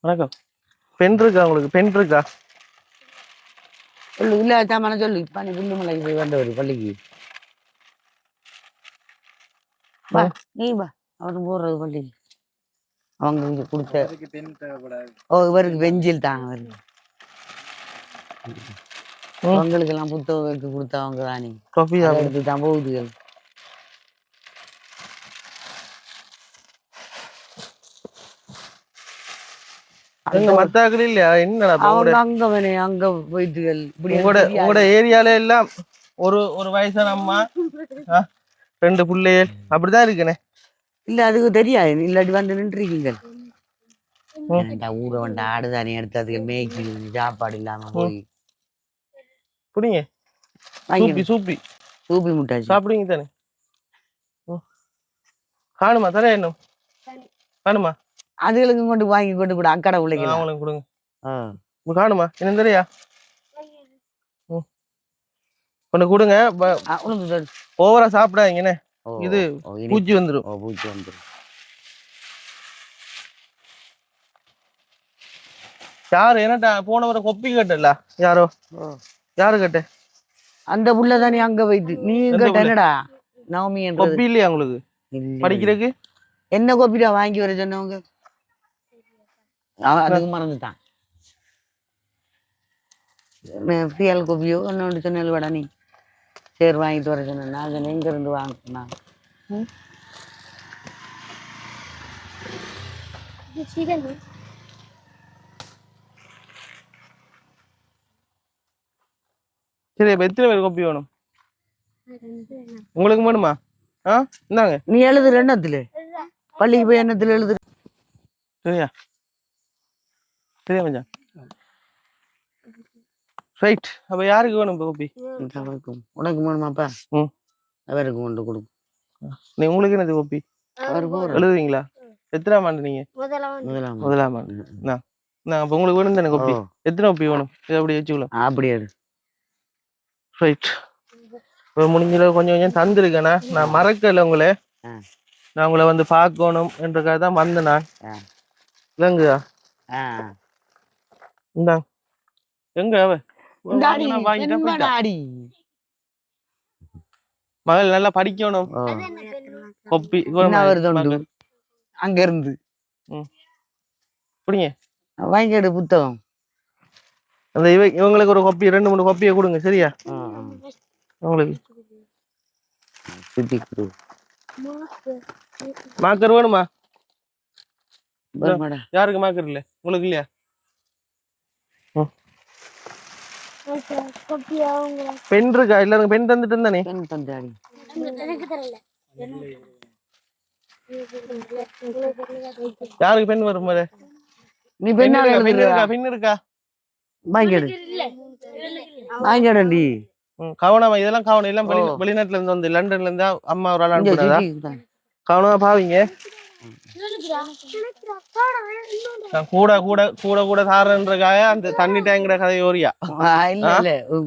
வணக்கம். பெண் இருக்கா உங்களுக்கு? பெண் இருக்கா? சொல்லு இல்ல சாமான சொல்லு இப்ப நீ புல்லுமலைக்கு போய் வந்தவர் பள்ளிக்கு வா நீ வா அவரு போடுறது பள்ளிக்கு அவங்க இங்க கொடுத்த அதுக்கு பெண் தேவைப்படாது. ஓ இவருக்கு வெஞ்சில் தான் அவருக்கு அவங்களுக்கு எல்லாம் புத்தகத்துக்கு கொடுத்தவங்க தானே காஃபியா? அதை எடுத்து தான் போகுதுகள். எங்க மத்தாக்கள் இல்லையா? என்னடா அவங்க அங்க வேணே அங்க போயிட்டுகள் இப்படி உங்களோட ஏரியால எல்லாம் ஒரு ஒரு வயசான அம்மா 2 பிள்ளைகள் அப்படிதான் இருக்குனே. இல்ல அதுக்கு தெரியாது இல்லாட்டி வந்து நின்றுருக்கீங்க ஊரை வந்து ஆடுதானே எடுத்து அதுக்கு மேய்க்கு சாப்பாடு இல்லாம போய் புடிங்க. சூப்பி சூப்பி சூப்பி முட்டாச்சு சாப்பிடுங்க தானே. காணுமா தர இன்னும் காணுமா? அதுகளுக்கு கொண்டு வாங்கி கொண்டு கூட அக்கடை பிள்ளைங்க அவங்களுக்கு கொடுங்க. காணுமா என்ன தெரியா? கொண்டு கொடுங்க. ஓவரா சாப்பிடாதீங்கண்ணே. இது பூச்சி வந்துடும். பூச்சி வந்துடும். யாரு என்னட்டா போனவரை கொப்பி கட்டல? யாரோ யாரு கட்ட? அந்த புள்ளதானே அங்க போயிட்டு நீ கேட்ட என்னடா நவமி கொப்பி இல்லையா உங்களுக்கு படிக்கிறதுக்கு? என்ன கொப்பிடா வாங்கி வர சொன்னவங்க? அதுக்கு மறந்துட்டான். பிஎல் கொப்பியோ ஒன்னு சொன்னல் வடா நீ சரி வாங்கிட்டு வர சொன்ன. நான் எங்க இருந்து வாங்கினா சரி இப்ப எத்தனை பேர் கொப்பி வேணும் உங்களுக்கு? வேணுமா? இந்தாங்க. நீ எழுதுற எண்ணத்துல பள்ளிக்கு போய் எண்ணத்துல எழுதுற. சரியா சரியா மச்சான். ரைட். அப்ப யாருக்கு வேணும் கோபி? உனக்கு வேணுமாப்பா? அவருக்கு கொண்டு கொடுக்கும். நீ உங்களுக்கு என்னது கோபி எழுதுவீங்களா? எத்தனாம் ஆண்டு நீங்க? முதலாம் ஆண்டு. நான் அப்ப உங்களுக்கு வேணும் தானே கோபி? எத்தனை கோப்பி வேணும்? இதை அப்படி வச்சுக்கலாம். அப்படியே ரைட். இப்போ முடிஞ்ச கொஞ்சம் கொஞ்சம் தந்துருக்கேண்ணா. நான் மறக்கல உங்களை. நான் உங்களை வந்து பார்க்கணும் என்றக்காக தான் வந்தேன் நான். இல்லைங்கயா இந்தாங்க. எங்க அவ மகள் நல்லா படிக்கணும். கொப்பி அங்க இருந்து புடிங்க வாங்கிடு புத்தகம். அந்த இவங்களுக்கு ஒரு கொப்பி 2-3 கொப்பியை கொடுங்க. சரியா? உங்களுக்கு மார்க்கர் வேணுமா? யாருக்கு மார்க்கர் இல்ல? உங்களுக்கு இல்லையா? பெண் இருக்கா? எல்லாரும் பெண் தந்துட்டு இருந்தானே. யாருக்கு பெண் வரும்? நீ பெண் இருக்கா? பெண் இருக்கா? வாங்கிடு வாங்கிடண்டி. கவனமா இதெல்லாம் கவனம். எல்லாம் வெளிநாட்டுல இருந்து வந்து லண்டன்ல இருந்தா அம்மா ஒரு ஆள் அனுப்புறதா. கவனமா பாவீங்க. கூட கூட கூட கூட தாரன்றக்காக அந்த தண்ணி டேங்கட கதை ஓரியா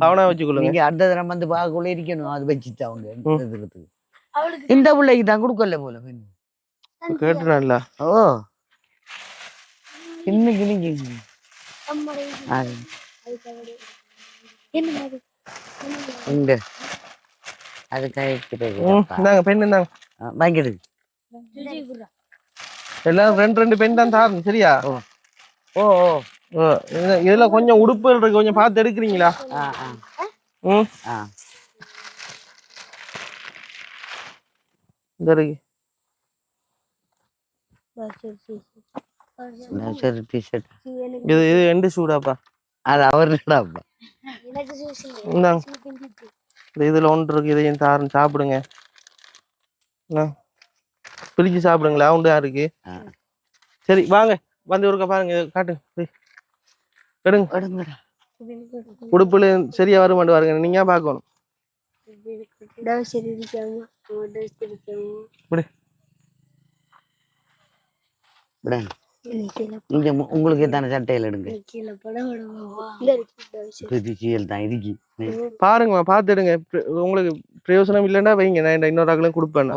கவனம் வச்சுக்கொள்ளுங்க. அடுத்த தரம் வந்து பார்க்கக்குள்ள இருக்கணும். அது வச்சுட்டு அவங்க இந்த பிள்ளைக்கு தான் கொடுக்கல போல கேட்டுனால. ஓ இன்னைக்கு நீங்க இங்க அதுக்காக பெண் இருந்தாங்க வாங்கிடு. எல்லாரும் 2 பெண் தான் தாரணும். சரியா? ஓ ஓ இதுல கொஞ்சம் உடுப்பு இருக்கு. கொஞ்சம் பார்த்து எடுக்கிறீங்களா? இந்த இருக்கு. இது இது எண்டு சூடாப்பா. அது அவருடாப்பா. இதுல ஒன்று இருக்கு. இதையும் தாரணும். சாப்பிடுங்க. பிரிச்சு சாப்பிடுங்களா? உண்டு இருக்கு. சரி வாங்க வந்து ஒருக்கா பாருங்க. காட்டு எடுங்க. உடுப்புல சரியா வருமாண்டு பாருங்க. நீங்க பாக்கணும். உங்களுக்கு தானே சட்டையில எடுங்க. பாருங்க பார்த்து எடுங்க. உங்களுக்கு பிரயோசனம் இல்லைன்னா வைங்க. நான் இன்னொரு ஆக்களும் கொடுப்பேன்.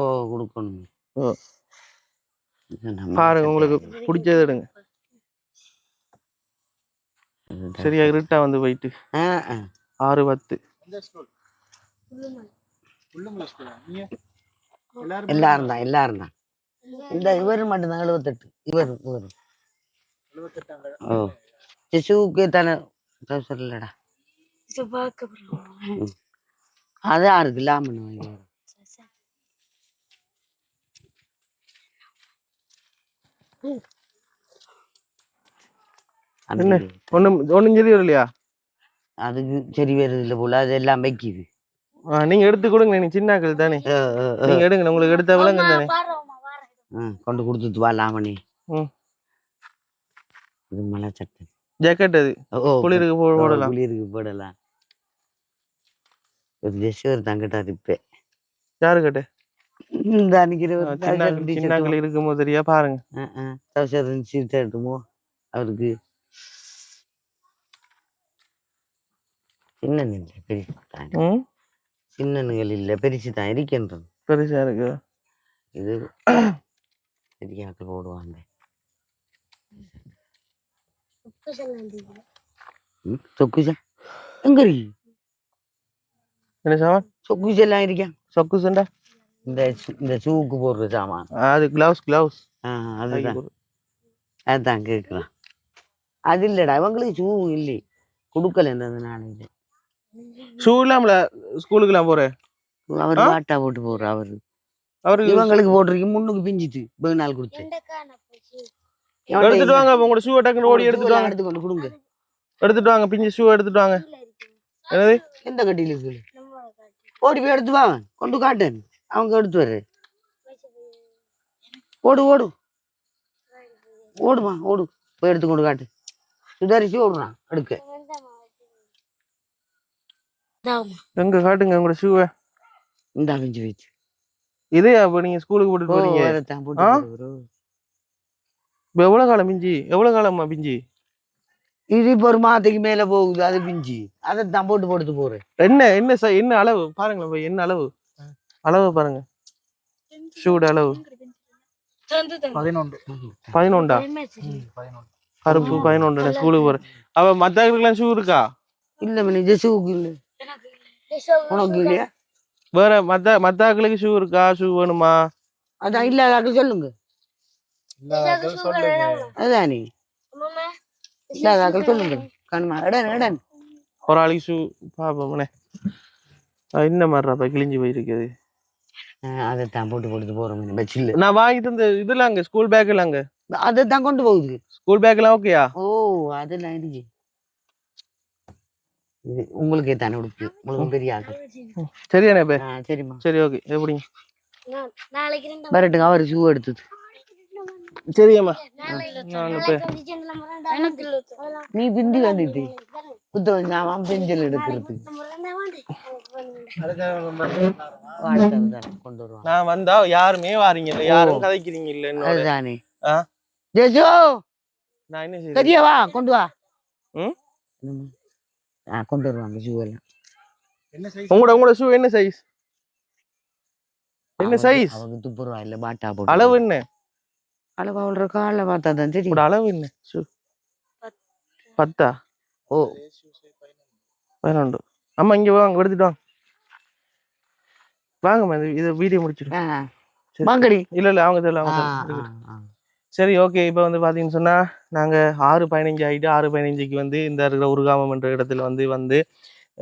பாருங்க உங்களுக்கு பிடிச்சது எடுங்க. சரியா இருட்டா வந்து போயிட்டு ஆ ஆ 6:10. இந்த ஸ்கூல் உள்ளுமுள்ள ஸ்கூலா நீங்க எல்லாரும் எல்லாரும் தான் இந்த இவர் மட்டும்தான் 78 இவர் 78 ஓ சிசுவுக்கு தானே இல்லடா அது யாருக்கு இல்லாம என்ன ஒண்ணும் சரி வரலையா? அதுக்கு சரி வருது இல்லை போல அது எல்லாம் வைக்குது. நீங்க எடுத்து கொடுங்க, நீ சின்னாக்கள் தானே, நீங்க எடுங்க, உங்களுக்கு எடுத்த விலங்கு தானே. கொண்டு கொடுத்துட்டு வா லாமணி. இது மலை சட்டை ஜாக்கெட் அது குளிருக்கு போடலாம். குளிருக்கு போடலாம். ஒரு ஜெஸ் ஒரு தங்கட்டா இப்ப யாரு கேட்ட சின்னாக்கள் இருக்கும் போது சரியா பாருங்க. அவருக்கு சின்னனுகள் இல்ல பெருசு தான் இருக்கின்றது. பெருசா இருக்கு இது பெரியாக்கள் போடுவாங்க. சொக்குசா எங்க இருக்கு? என்ன சாமான்? சொக்குசு எல்லாம் இருக்கேன். சொக்குசுண்டா இந்த ஷூக்கு போடுற சாமான். அது கிளவுஸ். அதுதான் கேட்கலாம். அது இல்லடா இவங்களுக்கு ஷூ இல்லை கொடுக்கல. நான் இல்லை ஷூ இல்லாமல ஸ்கூலுக்கு எல்லாம் போறேன். அவரு பாட்டா போட்டு போடுற அவரு இவங்களுக்கு போட்டிருக்கு. முன்னுக்கு பிஞ்சிட்டு நாள் கொடுத்து எடுத்துட்டு வாங்க. உங்களோட ஷூ டக்குன்னு ஓடி எடுத்துட்டு வாங்க. எடுத்துக்கொண்டு கொடுங்க. எடுத்துட்டு வாங்க. பிஞ்சு ஷூ எடுத்துட்டு வாங்க. என்னது எந்த கட்டியில இருக்கு? ஓடி போய் எடுத்து வாங்க. கொண்டு காட்டேன். அவங்க எடுத்து வர்ற ஓடுமா ஓடு போய் எடுத்து கொண்டு காட்டு. சுதாரிச்சு ஓடுறான் எடுக்க. எங்க காட்டுங்க உங்களோட ஷூவை. இந்த பிஞ்சு வச்சு இதே அப்ப நீங்க ஸ்கூலுக்கு போட்டு போறீங்க. எவ்வளவு காலம் பிஞ்சி? எவ்வளவு காலமா பிஞ்சி? இது இப்ப ஒரு மாதத்துக்கு மேல போகுது. அது பிஞ்சி அதைத்தான் போட்டு போறேன். என்ன அளவு பாருங்களேன். என்ன அளவு பாருங்க. ஷூட அளவு 11. கருப்பு 11 ஸ்கூலுக்கு போறேன். அவ மத்தவங்களுக்குலாம் ஷூ இருக்கா? இல்ல மணி ஷூக்கு இல்ல. உனக்கு இல்லையா? வேற மத்தாக்களுக்கு ஷூ இருக்கா? ஷூ வேணுமா? அதான் இல்லாதாக்கள் சொல்லுங்க. அதானே இல்லாதாக்கள் சொல்லுங்க. கண்மா இடன் ஒரு ஆளுக்கு ஷூ பாப்போம்னே. என்ன மாதிரிப்பா கிழிஞ்சு போயிருக்குது. அதைத்தான் போட்டு போறோம். பச்சில்ல நான் வாங்கி தந்த இதெல்லாம் அங்க ஸ்கூல் பேக் எல்லாம் அங்க அதைத்தான் கொண்டு போகுது. ஸ்கூல் பேக் எல்லாம் ஓகேயா? ஓ அதெல்லாம் இருக்கு. இது உங்களுக்கே தானே உடுப்பு. உங்களுக்கு பெரிய ஆகும். சரியானே பே? சரிம்மா சரி ஓகே. எப்படி வரட்டுங்க. அவர் ஷூ எடுத்தது. சரியாம்மா. நீ பிந்தி வந்துட்டு புத்தகம் பெஞ்சல் எடுக்கிறது கொண்டு வருவாங்க. நான் வந்தா யாருமே வாரீங்க இல்ல, யாரும் கதைக்கிறீங்க இல்ல. அதுதானே ஜெசோ நான் என்ன செய்ய தெரியவா கொண்டு வா. கொண்டு வருவாங்க ஷூ எல்லாம். உங்களோட ஷூ என்ன சைஸ்? என்ன சைஸ்? அவங்க துப்புருவா இல்ல பாட்டா போட்டு. அளவு என்ன அளவு? அவளோட கால பார்த்தா தான் தெரியும். அளவு என்ன? 10. ஓ 11. அம்மா இங்க வாங்க, எடுத்துட்டு வாங்க. வாங்கம்மா இதை வீடியோ முடிச்சிடும். இல்ல அவங்க தெரியல. சரி ஓகே. இப்போ வந்து பார்த்தீங்கன்னு சொன்னால் நாங்கள் 6:15 ஆகிட்டு 6:15க்கு வந்து இந்த இருக்கிற உருகாமம் என்ற இடத்துல வந்து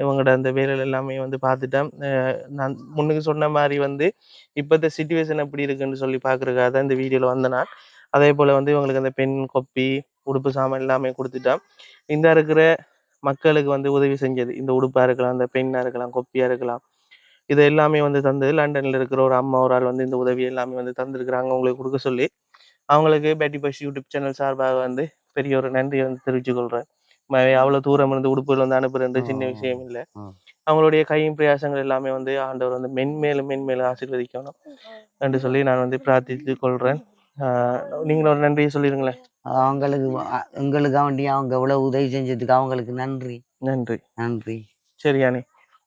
இவங்களோட அந்த வேலைகள் எல்லாமே வந்து பார்த்துட்டேன். நான் முன்னுக்கு சொன்ன மாதிரி வந்து இப்போத்த சிச்சுவேஷன் எப்படி இருக்குன்னு சொல்லி பார்க்குறதுக்காக தான் இந்த வீடியோவில் வந்தேன் நான். அதே போல் வந்து இவங்களுக்கு அந்த பென் கொப்பி உடுப்பு சாமான் எல்லாமே கொடுத்துட்டேன். இந்த இருக்கிற மக்களுக்கு வந்து உதவி செஞ்சது இந்த உடுப்பாக இருக்கலாம், இந்த பெண்ணாக இருக்கலாம், கொப்பியாக இருக்கலாம், இது எல்லாமே வந்து தந்தது லண்டனில் இருக்கிற ஒரு அம்மா ஒரு ஆள் வந்து இந்த உதவி எல்லாமே வந்து தந்துருக்குறாங்க அவங்களுக்கு கொடுக்க சொல்லி. அவங்களுக்கு பேட்டி பஸ் யூடியூப் சேனல் சார்பாக வந்து பெரிய ஒரு நன்றியை வந்து தெரிவித்து கொள்கிறேன். அவ்வளோ தூரம் இருந்து உடுப்புகள் வந்து அனுப்புறது சின்ன விஷயம் இல்லை. அவங்களுடைய கையின் பிரயாசங்கள் எல்லாமே வந்து ஆண்டவர் வந்து மென்மேலும் ஆசீர்வதிக்கணும் என்று சொல்லி நான் வந்து பிரார்த்தித்து கொள்கிறேன். நீங்களும் ஒரு நன்றியை சொல்லிடுங்களேன். எங்களுக்காக வேண்டி அவங்க எவ்வளவு உதவி செஞ்சதுக்கு அவங்களுக்கு நன்றி. சரியானே.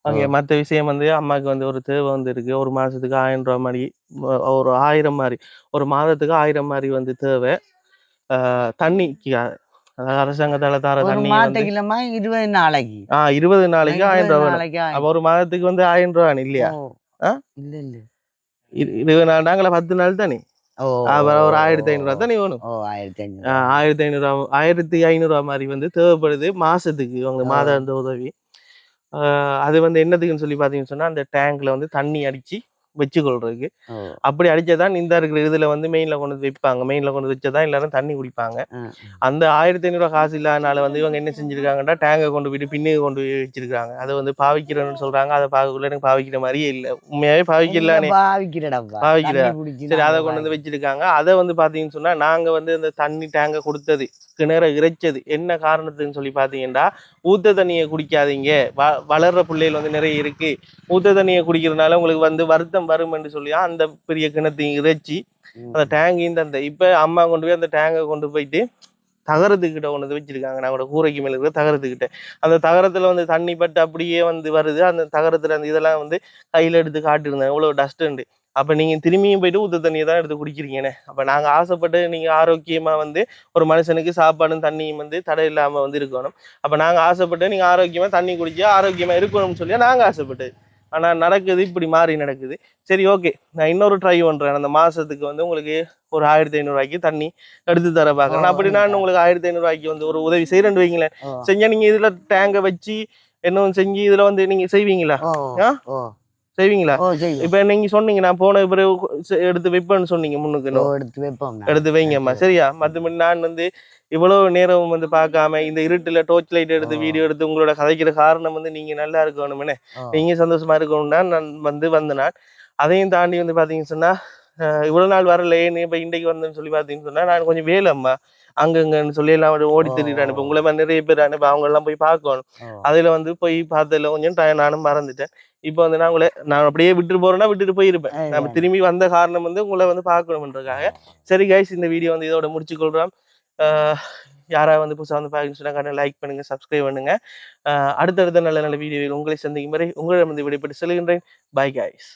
அங்கே மற்ற விஷயம் வந்து அம்மாவுக்கு வந்து ஒரு தேவை வந்து இருக்கு. ஒரு மாதத்துக்கு 1000 ரூபா மாதிரி, ஒரு 1000 மாதிரி, ஒரு மாதத்துக்கு 1000 மாதிரி வந்து தேவை. தண்ணிக்கு அதாவது அரசாங்கத்தால தர ஒரு தண்ணி வந்து மாதத்துக்குலமா 20 நாளைக்கு 20 நாளைக்கு 1000 ரூபா வேணும். நாளைக்கு அப்ப ஒரு மாதத்துக்கு வந்து 1000 ரூபா இல்லையா? ஆ? இல்ல இல்ல 20 நாள் நாங்கள 10 நாள் தானே. ஓ அப்புறம் ஒரு 1500 ரூபா தானே வேணும். ஓ 1500 1500 1500 ரூபா மாதிரி வந்து தேவைப்படுது மாசத்துக்கு உங்க மாதாந்த உதவி. அது வந்து என்னதுக்குன்னு சொல்லி பார்த்தீங்கன்னு சொன்னா அந்த டேங்க்ல வந்து தண்ணி அடிச்சு வச்சுக்கொள்றதுக்கு. அப்படி அடிச்சதான் இந்த இருக்கிற இதுல வந்து மெயின்ல கொண்டு வந்து வைப்பாங்க. மெயின்ல கொண்டு வந்து வச்சதான் எல்லாரும் தண்ணி குடிப்பாங்க. அந்த 1500 காசு இல்லாதனால வந்து இவங்க என்ன செஞ்சிருக்காங்கன்னா டேங்கை கொண்டு போயிட்டு பின்னுக்கு கொண்டு போய் வச்சிருக்காங்க. அதை வந்து பாவிக்கிறேன்னு சொல்றாங்க. அதை பார்க்கக்குள்ள எனக்கு பாவிக்கிற மாதிரியே இல்லை. உண்மையாவே பாவிக்கலானே. பாவிக்கிற சரி அதை கொண்டு வந்து வச்சிருக்காங்க. அதை வந்து பாத்தீங்கன்னு சொன்னா நாங்க வந்து இந்த தண்ணி டேங்கை கொடுத்தது கிணற இறைச்சது என்ன காரணத்துன்னு சொல்லி பாத்தீங்கன்னா ஊத்த தண்ணியை குடிக்காதீங்க, வளர்ற பிள்ளைகள் வந்து நிறைய இருக்கு, ஊத்த தண்ணியை குடிக்கிறதுனால உங்களுக்கு வந்து வருத்தம் வரும் என்று சொல்லி அந்த பெரிய கிணத்தையும் இறைச்சி அந்த டேங்கையும் தந்த. இப்ப அம்மா கொண்டு போய் அந்த டேங்கை கொண்டு போயிட்டு தகரத்துக்கிட்ட கொண்டு வந்து வச்சிருக்காங்க. நாங்களோட கூரைக்கு மேல இருக்கிற தகரத்துக்கிட்ட. அந்த தகரத்துல வந்து தண்ணி பட்டு அப்படியே வந்து வருது. அந்த தகரத்துல அந்த இதெல்லாம் வந்து கையில எடுத்து காட்டியிருந்தேன் எவ்வளவு டஸ்ட் உண்டு. அப்ப நீங்க திரும்பியும் போயிட்டு ஊத்த தண்ணியை தான் எடுத்து குடிக்கிறீங்கன்னு. அப்ப நாங்க ஆசைப்பட்டு நீங்க ஆரோக்கியமா வந்து ஒரு மனுஷனுக்கு சாப்பாடும் தண்ணியும் வந்து தடை இல்லாம வந்து இருக்கணும். அப்ப நாங்க ஆசைப்பட்டு நீங்க ஆரோக்கியமா தண்ணி குடிச்சு ஆரோக்கியமா இருக்கணும்னு சொல்லி நாங்க ஆசைப்பட்டு. ஆனா நடக்குது இப்படி மாறி நடக்குது. சரி ஓகே, நான் இன்னொரு ட்ரை பண்றேன். அந்த மாசத்துக்கு வந்து உங்களுக்கு ஒரு 1500 ரூபாய்க்கு தண்ணி எடுத்து தர பாக்குறேன். அப்படி நான் உங்களுக்கு 1500 ரூபாய்க்கு வந்து ஒரு உதவி செய்யறேன்னு வைங்களேன். செஞ்சா நீங்க இதுல டேங்க வச்சு என்ன செஞ்சு இதுல வந்து நீங்க செய்வீங்களா? செய்வீங்களா? இப்ப நீங்க சொன்னீங்க நான் போன பிறகு எடுத்து வைப்பேன்னு சொன்னீங்க. முன்னுக்கு எடுத்து வைங்கம்மா சரியா? மத்தபடி நான் வந்து இவ்வளவு நேரம் வந்து பார்க்காம இந்த இருட்டுல டோர்ச் லைட் எடுத்து வீடியோ எடுத்து உங்களோட கதைக்கிற காரணம் வந்து நீங்க நல்லா இருக்கணும்னு, நீங்க சந்தோஷமா இருக்கணும்னா நான் வந்தேன். அதையும் தாண்டி வந்து பாத்தீங்கன்னு சொன்னா இவ்வளவு நாள் வரலையே இப்ப இன்றைக்கு வந்தேன்னு சொல்லி பாத்தீங்கன்னு சொன்னா நான் கொஞ்சம் வேலைம்மா அங்கங்கன்னு சொல்லி எல்லாம் ஓடி திரிட்டான். இப்ப உங்களை நிறைய பேர் அனுப்ப அவங்க எல்லாம் போய் பார்க்கணும். அதுல வந்து போய் பார்த்ததுல கொஞ்சம் நானும் மறந்துட்டேன். இப்ப வந்து நான் அப்படியே விட்டுட்டு போறேன்னா விட்டுட்டு போயிருப்பேன். நம்ம திரும்பி வந்த காரணம் வந்து உங்களை வந்து பார்க்கணும்ன்றதுக்காக. சரி கைஸ், இந்த வீடியோ வந்து இதோட முடிச்சு கொள்றோம். யாராவது வந்து புதுசாக வந்து பார்க்கணும்னு சொன்னா லைக் பண்ணுங்க, சப்ஸ்கிரைப் பண்ணுங்க. அடுத்தடுத்த நல்ல நல்ல வீடியோவில் உங்களை சந்திக்கும் வரை உங்களிடம் வந்து விடைபெற்று செல்கின்றேன். Bye guys.